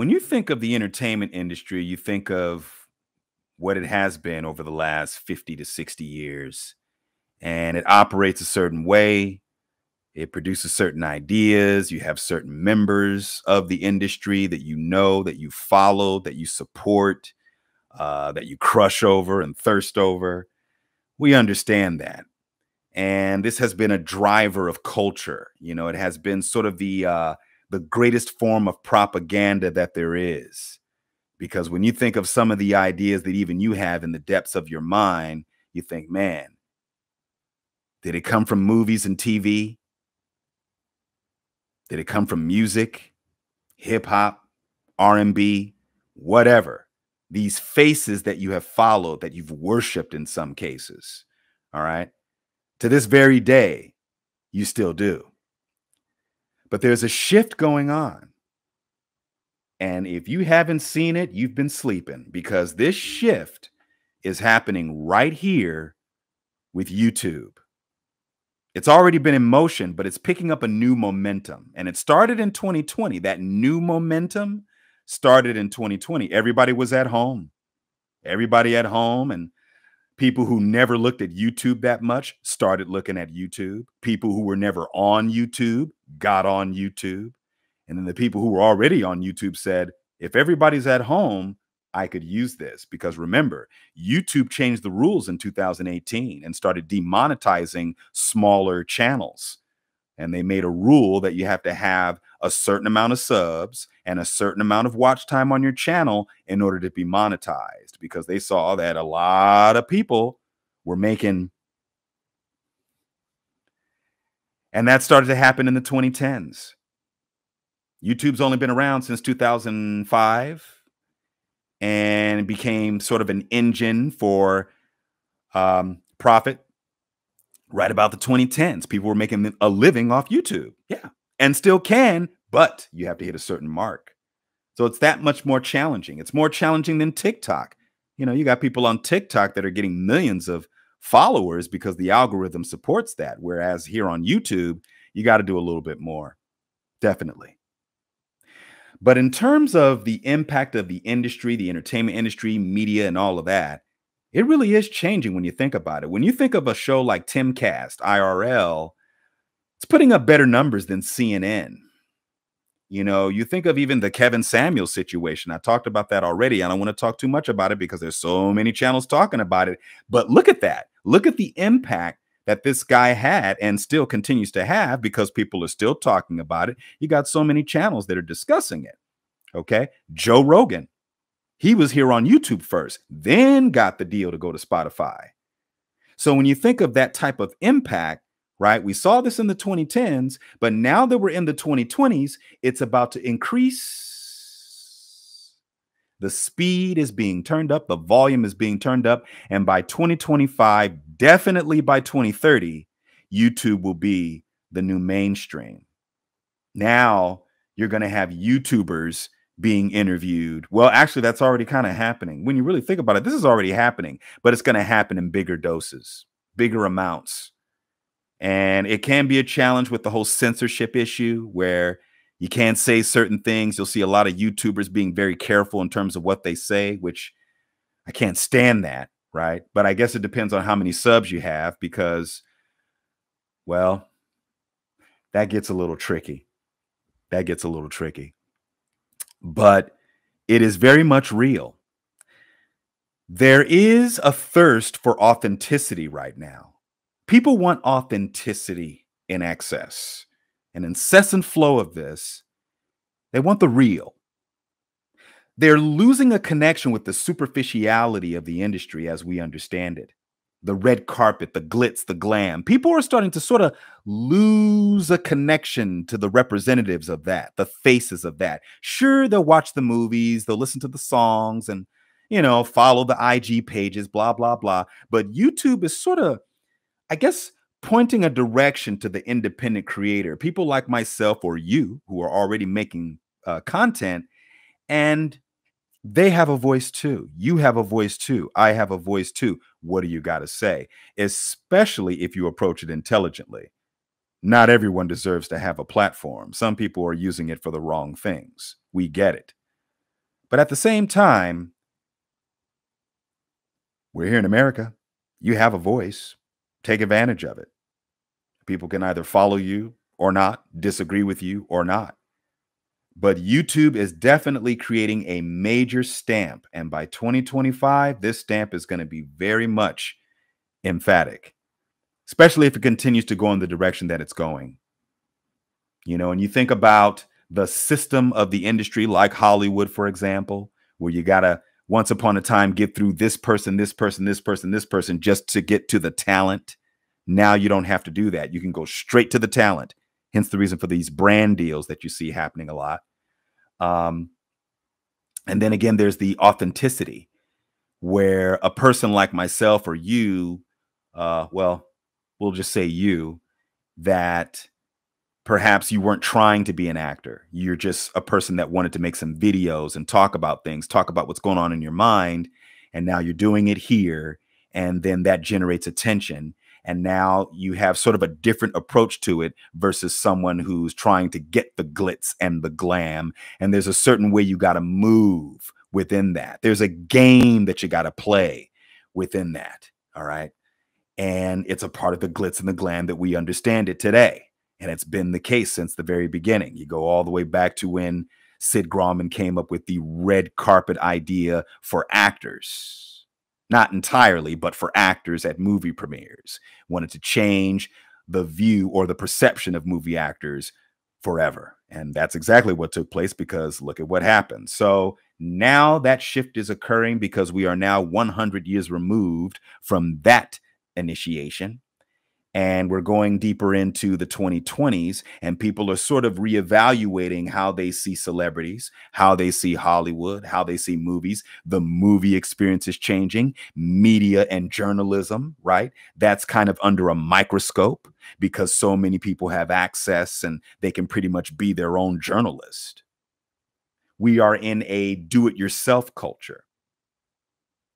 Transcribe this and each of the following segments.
When you think of the entertainment industry, you think of what it has been over the last 50 to 60 years, and it operates a certain way. It produces certain ideas. You have certain members of the industry that you know, that you follow, that you support, that you crush over and thirst over. We understand that. And this has been a driver of culture. You know, it has been sort of the greatest form of propaganda that there is. Because when you think of some of the ideas that even you have in the depths of your mind, you think, man, did it come from movies and TV? Did it come from music, hip hop, R&B, whatever? These faces that you have followed, that you've worshiped in some cases, all right? To this very day, you still do. But there's a shift going on. And if you haven't seen it, you've been sleeping, because this shift is happening right here with YouTube. It's already been in motion, but it's picking up a new momentum. And it started in 2020. That new momentum started in 2020. Everybody was at home. Everybody at home, and people who never looked at YouTube that much started looking at YouTube. People who were never on YouTube got on YouTube. And then the people who were already on YouTube said, if everybody's at home, I could use this. Because remember, YouTube changed the rules in 2018 and started demonetizing smaller channels. And they made a rule that you have to have a certain amount of subs and a certain amount of watch time on your channel in order to be monetized, because they saw that a lot of people were making. And that started to happen in the 2010s. YouTube's only been around since 2005 and became sort of an engine for profit right about the 2010s. People were making a living off YouTube. Yeah. And still can, but you have to hit a certain mark. So it's that much more challenging. It's more challenging than TikTok. You know, you got people on TikTok that are getting millions of followers because the algorithm supports that. Whereas here on YouTube, you got to do a little bit more. Definitely. But in terms of the impact of the industry, the entertainment industry, media, and all of that, it really is changing when you think about it. When you think of a show like Timcast, IRL, it's putting up better numbers than CNN. You know, you think of even the Kevin Samuels situation. I talked about that already. I don't want to talk too much about it because there's so many channels talking about it. But look at that. Look at the impact that this guy had and still continues to have, because people are still talking about it. You got so many channels that are discussing it. Okay. Joe Rogan, he was here on YouTube first, then got the deal to go to Spotify. So when you think of that type of impact, right, we saw this in the 2010s, but now that we're in the 2020s, it's about to increase. The speed is being turned up. The volume is being turned up. And by 2025, definitely by 2030, YouTube will be the new mainstream. Now you're going to have YouTubers being interviewed. Well, actually, that's already kind of happening. When you really think about it, this is already happening, but it's going to happen in bigger doses, bigger amounts. And it can be a challenge with the whole censorship issue where you can't say certain things. You'll see a lot of YouTubers being very careful in terms of what they say, which I can't stand that, right? But I guess it depends on how many subs you have, because, well, that gets a little tricky. That gets a little tricky. But it is very much real. There is a thirst for authenticity right now. People want authenticity in excess, an incessant flow of this. They want the real. They're losing a connection with the superficiality of the industry as we understand it. The red carpet, the glitz, the glam. People are starting to sort of lose a connection to the representatives of that, the faces of that. Sure, they'll watch the movies, they'll listen to the songs and, you know, follow the IG pages, blah, blah, blah. But YouTube is sort of, I guess, pointing a direction to the independent creator, people like myself or you who are already making content, and they have a voice too. You have a voice too. I have a voice too. What do you got to say? Especially if you approach it intelligently. Not everyone deserves to have a platform. Some people are using it for the wrong things. We get it. But at the same time, we're here in America. You have a voice. Take advantage of it. People can either follow you or not, disagree with you or not. But YouTube is definitely creating a major stamp. And by 2025, this stamp is going to be very much emphatic, especially if it continues to go in the direction that it's going. You know, and you think about the system of the industry, like Hollywood, for example, where you got to once upon a time get through this person, this person, this person, this person just to get to the talent. Now you don't have to do that. You can go straight to the talent. Hence the reason for these brand deals that you see happening a lot. And then again, there's the authenticity where a person like myself or you, well, we'll just say you, that perhaps you weren't trying to be an actor. You're just a person that wanted to make some videos and talk about things, talk about what's going on in your mind. And now you're doing it here. And then that generates attention. And now you have sort of a different approach to it versus someone who's trying to get the glitz and the glam. And there's a certain way you got to move within that. There's a game that you got to play within that. All right. And it's a part of the glitz and the glam that we understand it today. And it's been the case since the very beginning. You go all the way back to when Sid Grauman came up with the red carpet idea for actors. Not entirely, but for actors at movie premieres. Wanted to change the view or the perception of movie actors forever. And that's exactly what took place, because look at what happened. So now that shift is occurring because we are now 100 years removed from that initiation. And we're going deeper into the 2020s, and people are sort of reevaluating how they see celebrities, how they see Hollywood, how they see movies. The movie experience is changing. Media and journalism, right? That's kind of under a microscope because so many people have access and they can pretty much be their own journalist. We are in a do-it-yourself culture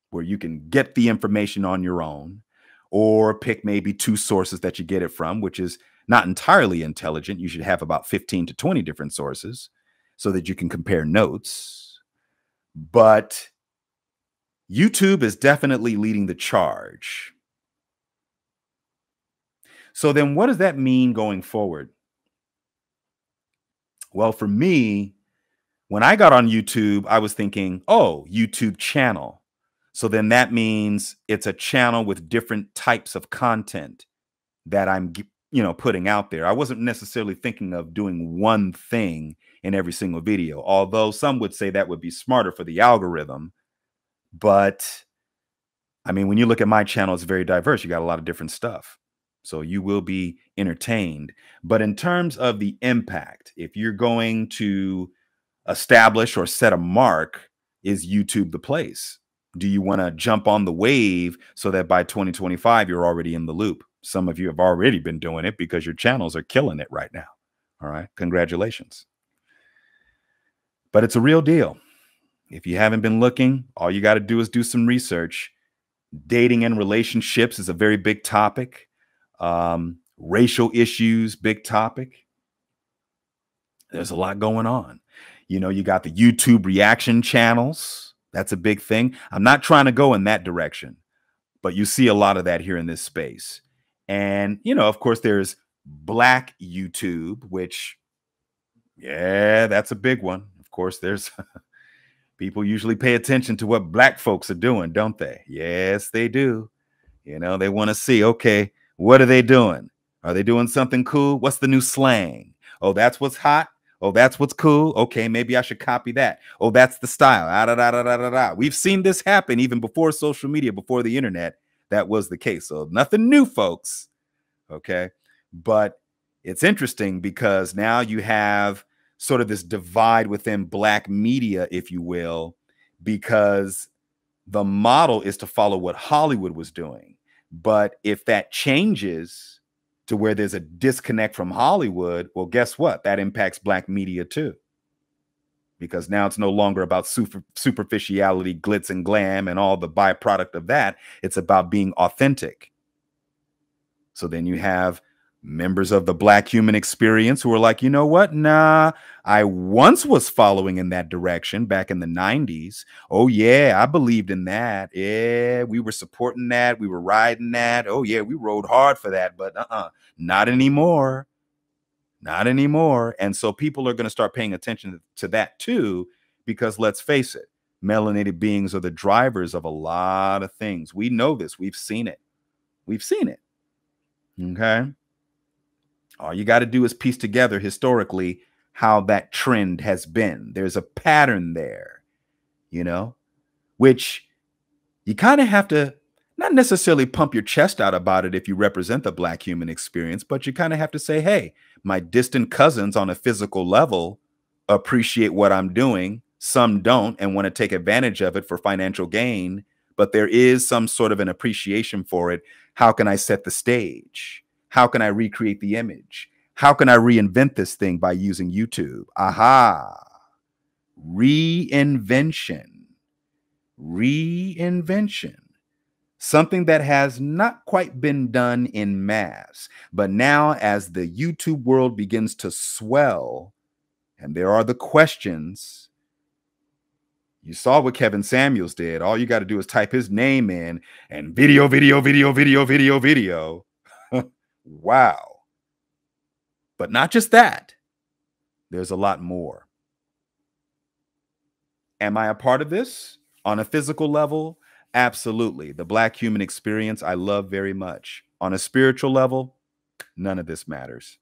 where you can get the information on your own, or pick maybe two sources that you get it from, which is not entirely intelligent. You should have about 15 to 20 different sources so that you can compare notes. But YouTube is definitely leading the charge. So then what does that mean going forward? Well, for me, when I got on YouTube, I was thinking, oh, YouTube channel. So then that means it's a channel with different types of content that I'm, putting out there. I wasn't necessarily thinking of doing one thing in every single video, although some would say that would be smarter for the algorithm. But I mean, when you look at my channel, it's very diverse. You got a lot of different stuff. So you will be entertained. But in terms of the impact, if you're going to establish or set a mark, is YouTube the place? Do you want to jump on the wave so that by 2025, you're already in the loop? Some of you have already been doing it because your channels are killing it right now. All right. Congratulations. But it's a real deal. If you haven't been looking, all you got to do is do some research. Dating and relationships is a very big topic. Racial issues, big topic. There's a lot going on. You got the YouTube reaction channels. That's a big thing. I'm not trying to go in that direction, but you see a lot of that here in this space. And, of course, there's Black YouTube, which, yeah, that's a big one. Of course, there's people usually pay attention to what Black folks are doing, don't they? Yes, they do. They want to see, okay, what are they doing? Are they doing something cool? What's the new slang? Oh, that's what's hot. Oh, that's what's cool. Okay, maybe I should copy that. Oh, that's the style. Ah, da, da, da, da, da, da. We've seen this happen even before social media, before the internet. That was the case. So nothing new, folks. Okay. But it's interesting because now you have sort of this divide within Black media, if you will, because the model is to follow what Hollywood was doing. But if that changes to where there's a disconnect from Hollywood, well, guess what? That impacts Black media too. Because now it's no longer about superficiality, glitz and glam, and all the byproduct of that. It's about being authentic. So then you have Members of the Black human experience who are like, you know what? Nah, I once was following in that direction back in the 90s. Oh, yeah, I believed in that. Yeah, we were supporting that. We were riding that. Oh, yeah, we rode hard for that. But not anymore. Not anymore. And so people are going to start paying attention to that too, because let's face it, melanated beings are the drivers of a lot of things. We know this. We've seen it. We've seen it. Okay. All you got to do is piece together historically how that trend has been. There's a pattern there, you know, which you kind of have to not necessarily pump your chest out about it if you represent the Black human experience, but you kind of have to say, hey, my distant cousins on a physical level appreciate what I'm doing. Some don't and want to take advantage of it for financial gain, but there is some sort of an appreciation for it. How can I set the stage? How can I recreate the image? How can I reinvent this thing by using YouTube? Aha. Reinvention. Reinvention. Something that has not quite been done in mass. But now, as the YouTube world begins to swell, and there are the questions, you saw what Kevin Samuels did. All you got to do is type his name in and video, video, video, video, video, video. Wow. But not just that. There's a lot more. Am I a part of this on a physical level? Absolutely. The Black human experience I love very much. On a spiritual level, none of this matters.